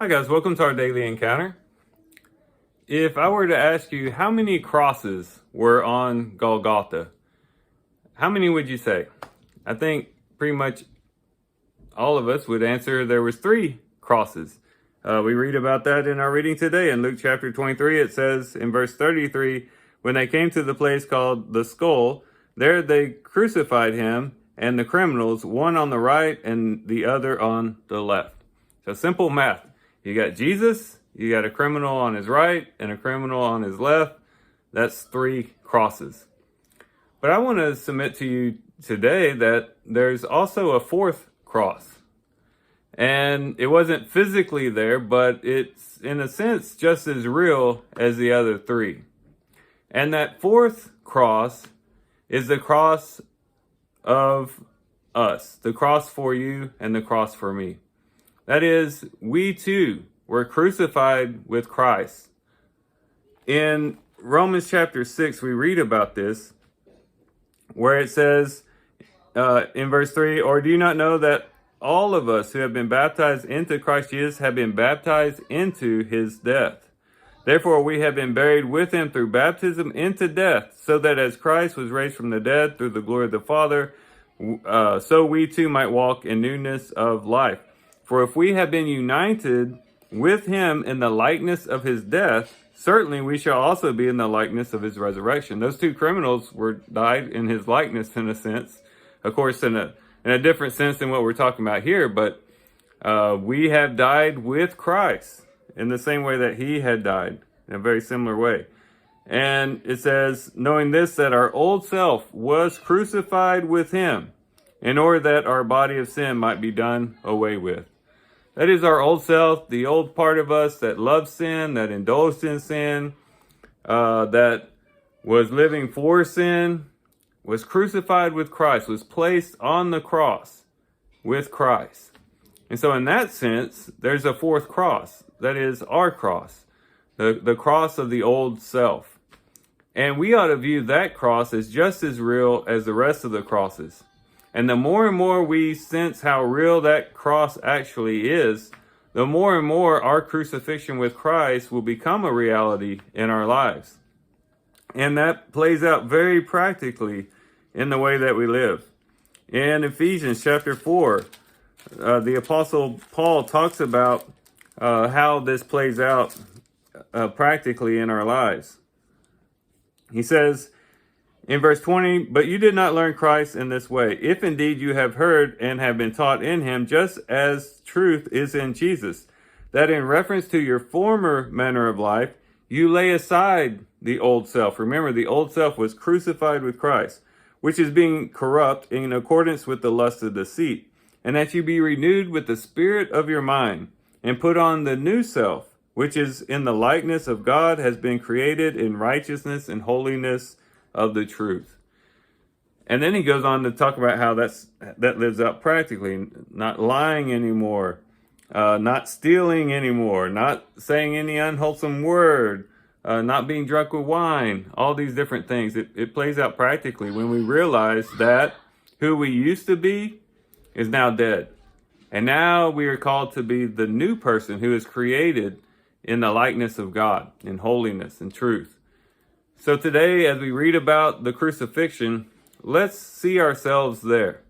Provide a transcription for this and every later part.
Hi guys, welcome to our daily encounter. If I were to ask you how many crosses were on Golgotha, how many would you say? I think pretty much all of us would answer there was 3 crosses. We read about that in our reading today in Luke chapter 23. It says in verse 33, when they came to the place called the Skull, there they crucified him and the criminals, one on the right and the other on the left. So simple math. You got Jesus, you got a criminal on his right and a criminal on his left. That's 3 crosses. But I want to submit to you today that there's also a 4th cross. And it wasn't physically there, but it's in a sense just as real as the other 3. And that 4th cross is the cross of us, the cross for you and the cross for me. That is, we too were crucified with Christ. In Romans chapter 6, we read about this, where it says in verse 3, or do you not know that all of us who have been baptized into Christ Jesus have been baptized into his death? Therefore, we have been buried with him through baptism into death, so that as Christ was raised from the dead through the glory of the Father, so we too might walk in newness of life. For if we have been united with him in the likeness of his death, certainly we shall also be in the likeness of his resurrection. Those 2 criminals died in his likeness in a sense, of course in a different sense than what we're talking about here, but we have died with Christ in the same way that he had died, in a very similar way. And it says, knowing this, that our old self was crucified with him, in order that our body of sin might be done away with. That is our old self, the old part of us that loves sin, that indulged in sin, that was living for sin, was crucified with Christ, was placed on the cross with Christ. And so in that sense, there's a 4th cross. That is our cross, the cross of the old self. And we ought to view that cross as just as real as the rest of the crosses. And the more and more we sense how real that cross actually is, the more and more our crucifixion with Christ will become a reality in our lives. And that plays out very practically in the way that we live. In Ephesians chapter 4, the Apostle Paul talks about how this plays out practically in our lives. He says, in verse 20, but you did not learn Christ in this way, if indeed you have heard and have been taught in him, just as truth is in Jesus, that in reference to your former manner of life, you lay aside the old self. Remember, the old self was crucified with Christ, which is being corrupt in accordance with the lust of deceit, and that you be renewed with the spirit of your mind, and put on the new self, which is in the likeness of God, has been created in righteousness and holiness of the truth. And then he goes on to talk about how that lives out practically, not lying anymore, not stealing anymore, not saying any unwholesome word, not being drunk with wine, all these different things. It plays out practically when we realize that who we used to be is now dead. And now we are called to be the new person who is created in the likeness of God, in holiness and truth. So today, as we read about the crucifixion, let's see ourselves there.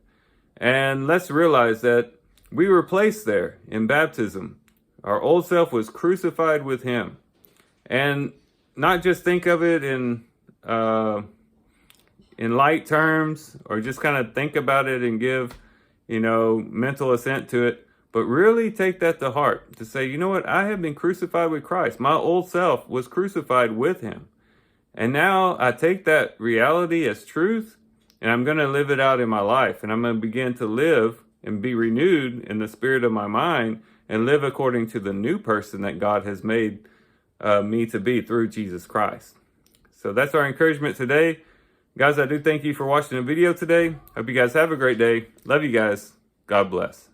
And let's realize that we were placed there in baptism. Our old self was crucified with him. And not just think of it in light terms, or just kind of think about it and give, mental assent to it, but really take that to heart, to say, you know what, I have been crucified with Christ. My old self was crucified with him. And now I take that reality as truth, and I'm going to live it out in my life. And I'm going to begin to live and be renewed in the spirit of my mind and live according to the new person that God has made me to be through Jesus Christ. So that's our encouragement today. Guys, I do thank you for watching the video today. Hope you guys have a great day. Love you guys. God bless.